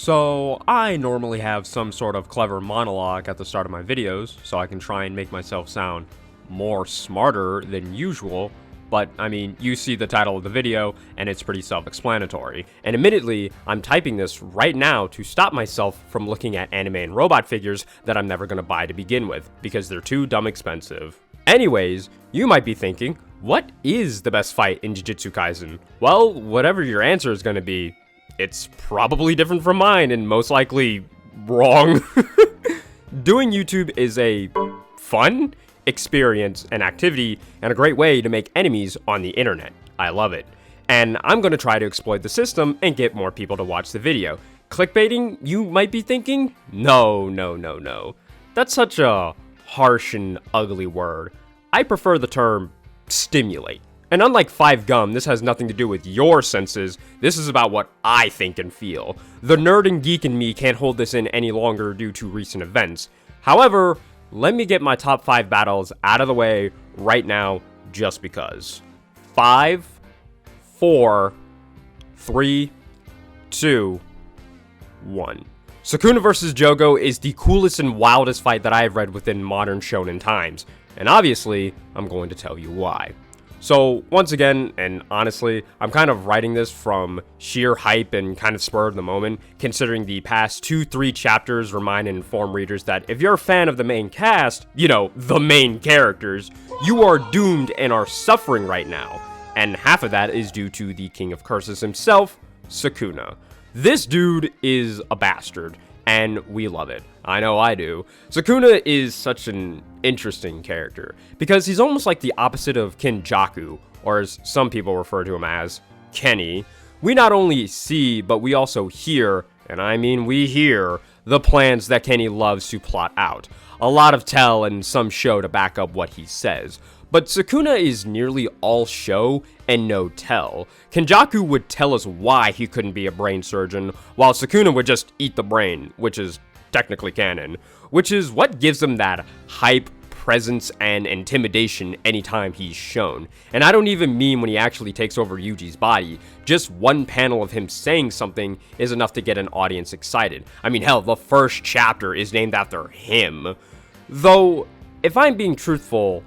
So, I normally have some sort of clever monologue at the start of my videos, so I can try and make myself sound more smarter than usual, but I mean, you see the title of the video, and it's pretty self-explanatory. And admittedly, I'm typing this right now to stop myself from looking at anime and robot figures that I'm never gonna buy to begin with, because they're too dumb expensive. Anyways, you might be thinking, what is the best fight in Jujutsu Kaisen? Well, whatever your answer is gonna be, it's probably different from mine and most likely wrong. Doing YouTube is a fun experience and activity and a great way to make enemies on the internet. I love it. And I'm going to try to exploit the system and get more people to watch the video. Clickbaiting, you might be thinking? No. That's such a harsh and ugly word. I prefer the term stimulate. And unlike 5 Gum, this has nothing to do with your senses, this is about what I think and feel. The nerd and geek in me can't hold this in any longer due to recent events. However, let me get my top 5 battles out of the way right now, just because. 5, 4, 3, 2, 1. Sukuna vs. Jogo is the coolest and wildest fight that I have read within modern shonen times, and obviously, I'm going to tell you why. So, once again, and honestly, I'm kind of writing this from sheer hype and kind of spur of the moment, considering the past 2-3 chapters remind and inform readers that if you're a fan of the main cast, you know, the main characters, you are doomed and are suffering right now. And half of that is due to the King of Curses himself, Sukuna. This dude is a bastard, and we love it. I know I do. Sukuna is such an interesting character, because he's almost like the opposite of Kenjaku, or as some people refer to him as, Kenny. We not only see, but we also hear, and I mean we hear, the plans that Kenny loves to plot out. A lot of tell and some show to back up what he says. But Sukuna is nearly all show and no tell. Kenjaku would tell us why he couldn't be a brain surgeon, while Sukuna would just eat the brain, which is technically canon, which is what gives him that hype, presence, and intimidation anytime he's shown. And I don't even mean when he actually takes over Yuji's body. Just one panel of him saying something is enough to get an audience excited. I mean, hell, the first chapter is named after him. Though, if I'm being truthful,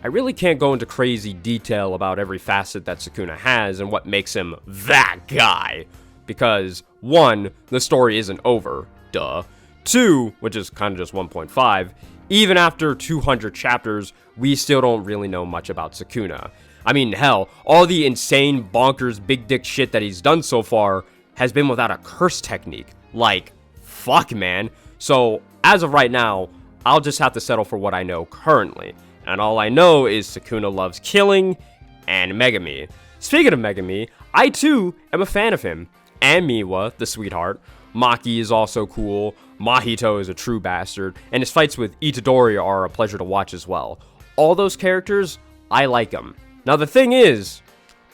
I really can't go into crazy detail about every facet that Sukuna has and what makes him that guy. Because, 1, the story isn't over, duh. 2, which is kind of just 1.5, even after 200 chapters, we still don't really know much about Sukuna. I mean, hell, all the insane, bonkers, big dick shit that he's done so far has been without a curse technique. Like, fuck, man. So, as of right now, I'll just have to settle for what I know currently. And all I know is Sukuna loves killing and Megami. Speaking of Megami, I too am a fan of him. And Miwa, the sweetheart. Maki is also cool, Mahito is a true bastard, and his fights with Itadori are a pleasure to watch as well. All those characters, I like them. Now the thing is,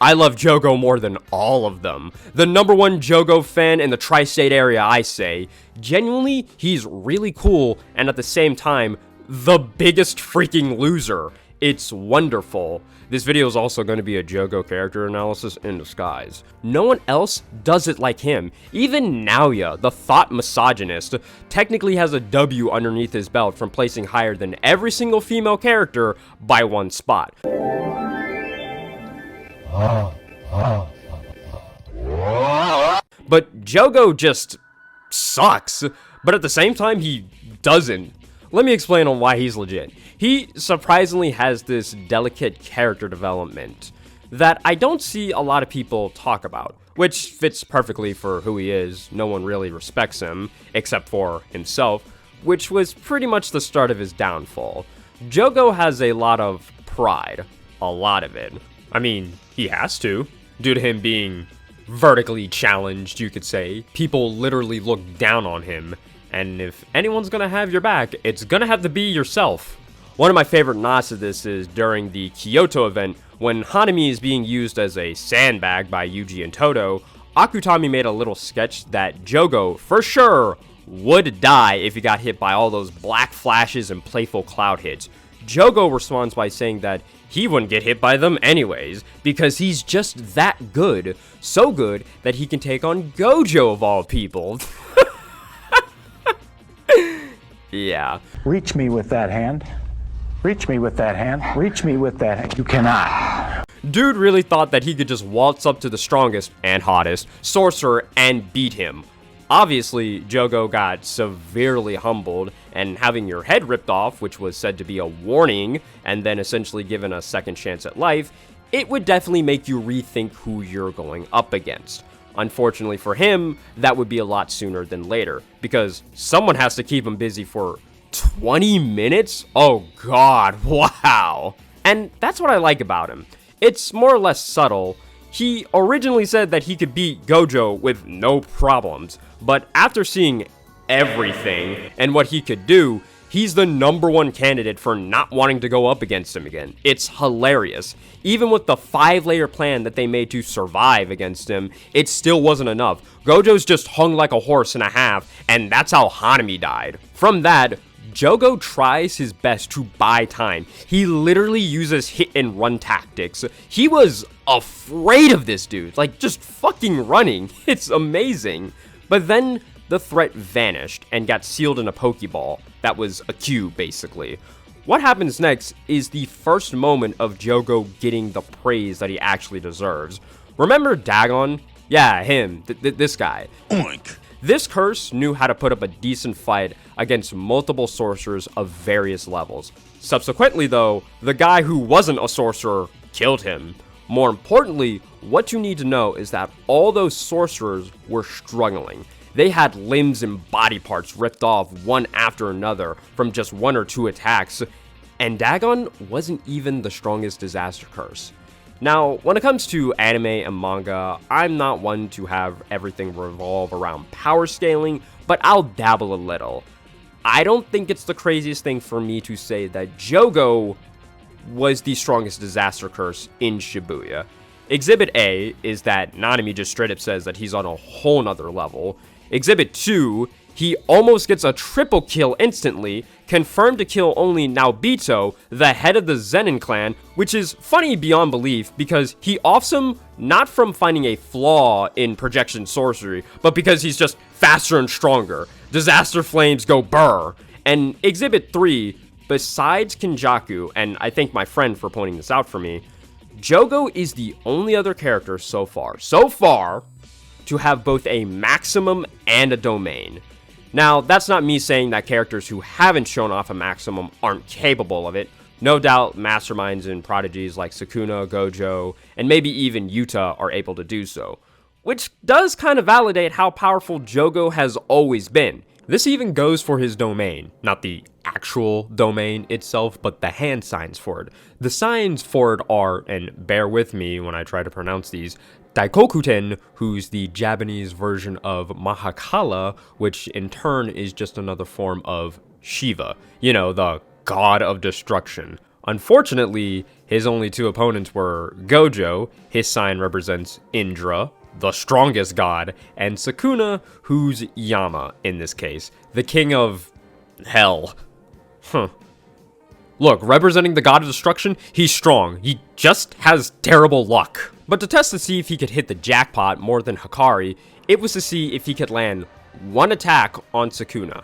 I love Jogo more than all of them. The #1 Jogo fan in the tri-state area, I say. Genuinely, he's really cool, and at the same time, the biggest freaking loser. It's wonderful. This video is also going to be a Jogo character analysis in disguise. No one else does it like him. Even Naoya, the thought misogynist, technically has a W underneath his belt from placing higher than every single female character by 1 spot. But Jogo just sucks. But at the same time, he doesn't. Let me explain on why he's legit. He surprisingly has this delicate character development that I don't see a lot of people talk about, which fits perfectly for who he is. No one really respects him, except for himself, which was pretty much the start of his downfall. Jogo has a lot of pride, a lot of it. I mean, he has to, due to him being vertically challenged, you could say. People literally look down on him. And if anyone's gonna have your back, it's gonna have to be yourself. One of my favorite nods to this is during the Kyoto event, when Hanami is being used as a sandbag by Yuji and Todo, Akutami made a little sketch that Jogo, for sure, would die if he got hit by all those black flashes and playful cloud hits. Jogo responds by saying that he wouldn't get hit by them anyways, because he's just that good. So good that he can take on Gojo of all people. Yeah. Reach me with that hand. Reach me with that hand. Reach me with that hand. You cannot. Dude really thought that he could just waltz up to the strongest and hottest sorcerer and beat him. Obviously, Jogo got severely humbled, and having your head ripped off, which was said to be a warning, and then essentially given a second chance at life, it would definitely make you rethink who you're going up against. Unfortunately for him, that would be a lot sooner than later, because someone has to keep him busy for 20 minutes? Oh god, wow. And that's what I like about him. It's more or less subtle. He originally said that he could beat Gojo with no problems, but after seeing everything and what he could do, he's the #1 candidate for not wanting to go up against him again. It's hilarious. Even with the 5-layer plan that they made to survive against him, it still wasn't enough. Gojo's just hung like a horse and a half, and that's how Hanami died. From that, Jogo tries his best to buy time. He literally uses hit and run tactics. He was afraid of this dude, like just fucking running. It's amazing. But then the threat vanished and got sealed in a Pokeball. That was a Q, basically. What happens next is the first moment of Jogo getting the praise that he actually deserves. Remember Dagon? Yeah, him. This guy. Oink. This curse knew how to put up a decent fight against multiple sorcerers of various levels. Subsequently, though, the guy who wasn't a sorcerer killed him. More importantly, what you need to know is that all those sorcerers were struggling. They had limbs and body parts ripped off one after another from just 1 or 2 attacks, and Dagon wasn't even the strongest disaster curse. Now, when it comes to anime and manga, I'm not one to have everything revolve around power scaling, but I'll dabble a little. I don't think it's the craziest thing for me to say that Jogo was the strongest disaster curse in Shibuya. Exhibit A is that Nanami just straight up says that he's on a whole nother level. Exhibit 2, he almost gets a triple kill instantly, confirmed to kill only Naobito, the head of the Zenin clan, which is funny beyond belief because he offs him not from finding a flaw in projection sorcery, but because he's just faster and stronger. Disaster flames go burr. And Exhibit 3, besides Kinjaku, and I thank my friend for pointing this out for me, Jogo is the only other character so far, to have both a maximum and a domain. Now, that's not me saying that characters who haven't shown off a maximum aren't capable of it. No doubt masterminds and prodigies like Sukuna, Gojo, and maybe even Yuta are able to do so. Which does kind of validate how powerful Jogo has always been. This even goes for his domain. Not the actual domain itself, but the hand signs for it. The signs for it are, and bear with me when I try to pronounce these, Daikokuten, who's the Japanese version of Mahakala, which in turn is just another form of Shiva, you know, the god of destruction. Unfortunately, his only 2 opponents were Gojo, his sign represents Indra, the strongest god, and Sukuna, who's Yama in this case, the king of hell. Look, representing the god of destruction, he's strong. He just has terrible luck. But to test to see if he could hit the jackpot more than Hikari, it was to see if he could land 1 attack on Sukuna.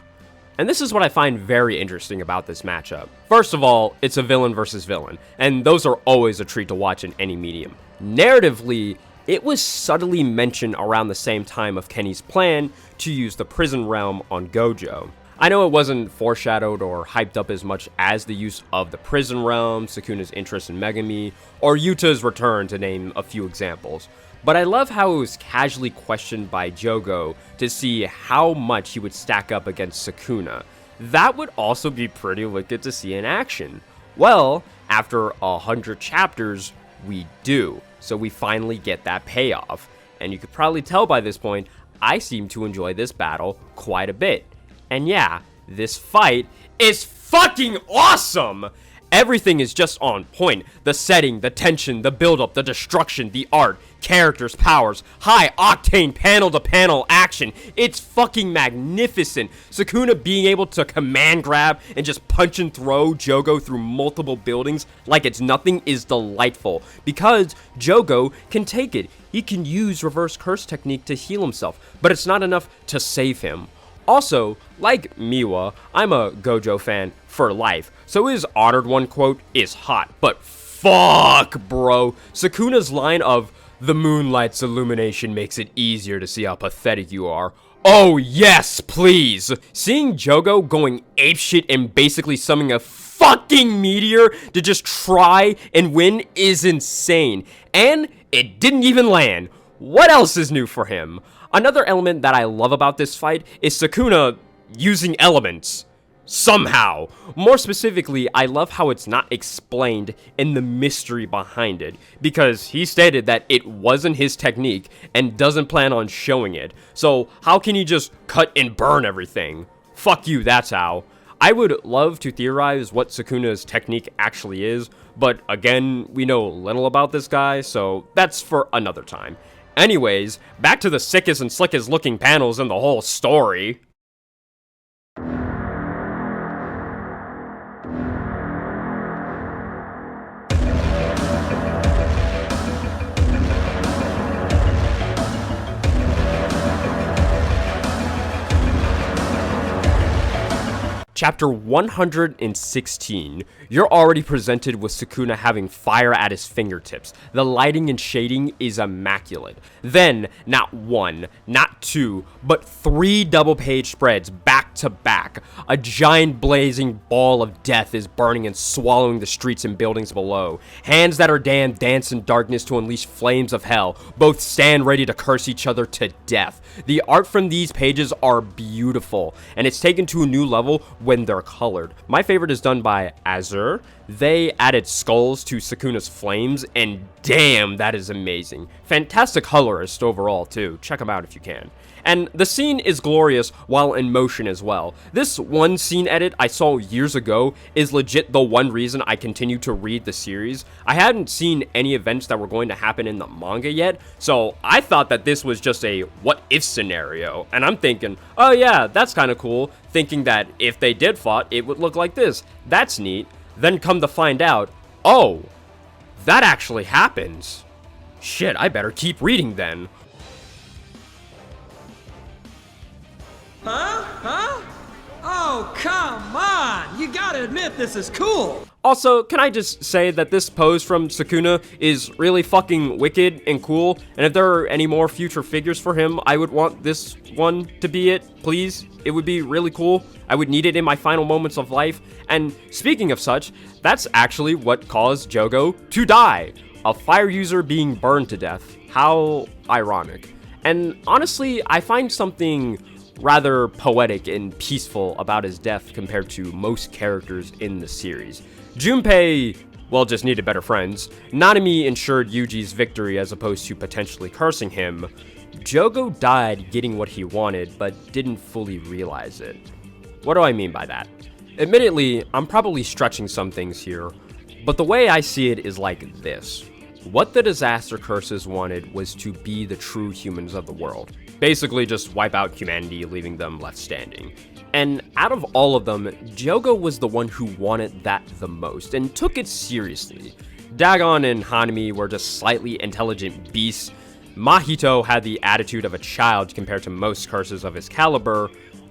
And this is what I find very interesting about this matchup. First of all, it's a villain versus villain, and those are always a treat to watch in any medium. Narratively, it was subtly mentioned around the same time of Kenny's plan to use the prison realm on Gojo. I know it wasn't foreshadowed or hyped up as much as the use of the prison realm, Sukuna's interest in Megami, or Yuta's return, to name a few examples. But I love how it was casually questioned by Jogo to see how much he would stack up against Sukuna. That would also be pretty wicked to see in action. Well, after 100 chapters, we do. So we finally get that payoff. And you could probably tell by this point, I seem to enjoy this battle quite a bit. And yeah, this fight is fucking awesome! Everything is just on point. The setting, the tension, the build-up, the destruction, the art, characters, powers, high-octane panel-to-panel action. It's fucking magnificent. Sukuna being able to command grab and just punch and throw Jogo through multiple buildings like it's nothing is delightful. Because Jogo can take it. He can use reverse curse technique to heal himself, but it's not enough to save him. Also, like Miwa, I'm a Gojo fan for life, so his Honored One quote is hot, but fuck, bro. Sukuna's line of, "The moonlight's illumination makes it easier to see how pathetic you are." Oh yes, please! Seeing Jogo going apeshit and basically summoning a fucking meteor to just try and win is insane. And it didn't even land. What else is new for him? Another element that I love about this fight is Sukuna using elements. Somehow. More specifically, I love how it's not explained in the mystery behind it, because he stated that it wasn't his technique and doesn't plan on showing it. So how can he just cut and burn everything? Fuck you, that's how. I would love to theorize what Sukuna's technique actually is, but again, we know little about this guy, so that's for another time. Anyways, back to the sickest and slickest looking panels in the whole story. Chapter 116, you're already presented with Sukuna having fire at his fingertips. The lighting and shading is immaculate. Then, not one, not two, but 3 double-page spreads back to back. A giant blazing ball of death is burning and swallowing the streets and buildings below. Hands that are damned dance in darkness to unleash flames of hell. Both stand ready to curse each other to death. The art from these pages are beautiful, and it's taken to a new level when they're colored. My favorite is done by Azure. They added skulls to Sukuna's flames, and damn, that is amazing. Fantastic colorist overall too. Check them out if you can. And the scene is glorious while in motion as well. This one scene edit I saw years ago is legit the one reason I continue to read the series. I hadn't seen any events that were going to happen in the manga yet, so I thought that this was just a what if scenario. And I'm thinking, oh yeah, that's kind of cool. Thinking that if they did fought, it would look like this. That's neat. Then come to find out, oh, that actually happens. Shit, I better keep reading then. Huh? Oh, come on! You gotta admit this is cool! Also, can I just say that this pose from Sukuna is really fucking wicked and cool, and if there are any more future figures for him, I would want this one to be it, please. It would be really cool. I would need it in my final moments of life. And speaking of such, that's actually what caused Jogo to die. A fire user being burned to death. How ironic. And honestly, I find something rather poetic and peaceful about his death compared to most characters in the series. Junpei, well, just needed better friends. Nanami ensured Yuji's victory as opposed to potentially cursing him. Jogo died getting what he wanted, but didn't fully realize it. What do I mean by that? Admittedly, I'm probably stretching some things here, but the way I see it is like this. What the disaster curses wanted was to be the true humans of the world. Basically just wipe out humanity, leaving them left standing. And out of all of them, Jogo was the one who wanted that the most and took it seriously. Dagon and Hanami were just slightly intelligent beasts. Mahito had the attitude of a child compared to most curses of his caliber.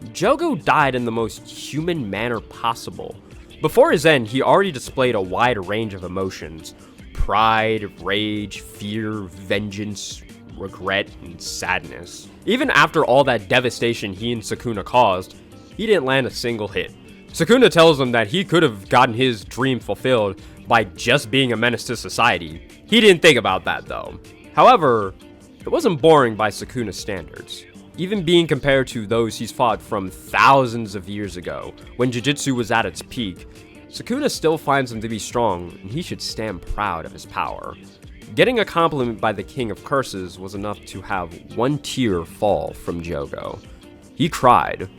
Jogo died in the most human manner possible. Before his end, he already displayed a wide range of emotions. Pride, rage, fear, vengeance, regret, and sadness. Even after all that devastation he and Sukuna caused, he didn't land a single hit. Sukuna tells him that he could have gotten his dream fulfilled by just being a menace to society. He didn't think about that though. However, it wasn't boring by Sukuna's standards. Even being compared to those he's fought from thousands of years ago, when Jujutsu was at its peak, Sukuna still finds him to be strong, and he should stand proud of his power. Getting a compliment by the King of Curses was enough to have one tear fall from Jogo. He cried,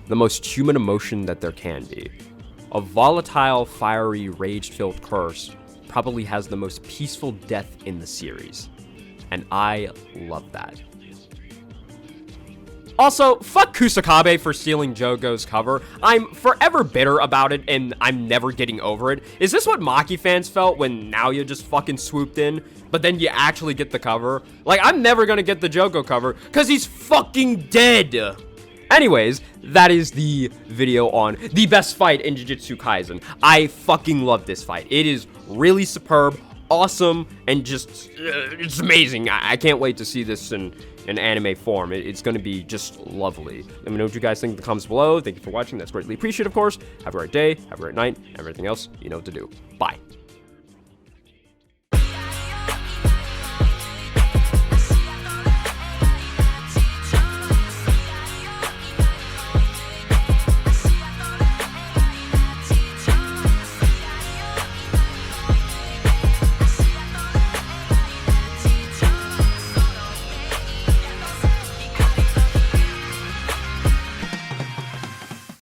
the most human emotion that there can be. A volatile, fiery, rage-filled curse probably has the most peaceful death in the series. And I love that. Also, fuck Kusakabe for stealing Jogo's cover. I'm forever bitter about it, and I'm never getting over it. Is this what Maki fans felt when Naoya just fucking swooped in, but then you actually get the cover? Like, I'm never gonna get the Jogo cover, because he's fucking dead. Anyways, that is the video on the best fight in Jujutsu Kaisen. I fucking love this fight. It is really superb, awesome, and just, it's amazing. I can't wait to see this in anime form. It's going to be just lovely. Let me know what you guys think in the comments below. Thank you for watching. That's greatly appreciated, of course. Have a great day, have a great night, everything else, you know what to do. Bye.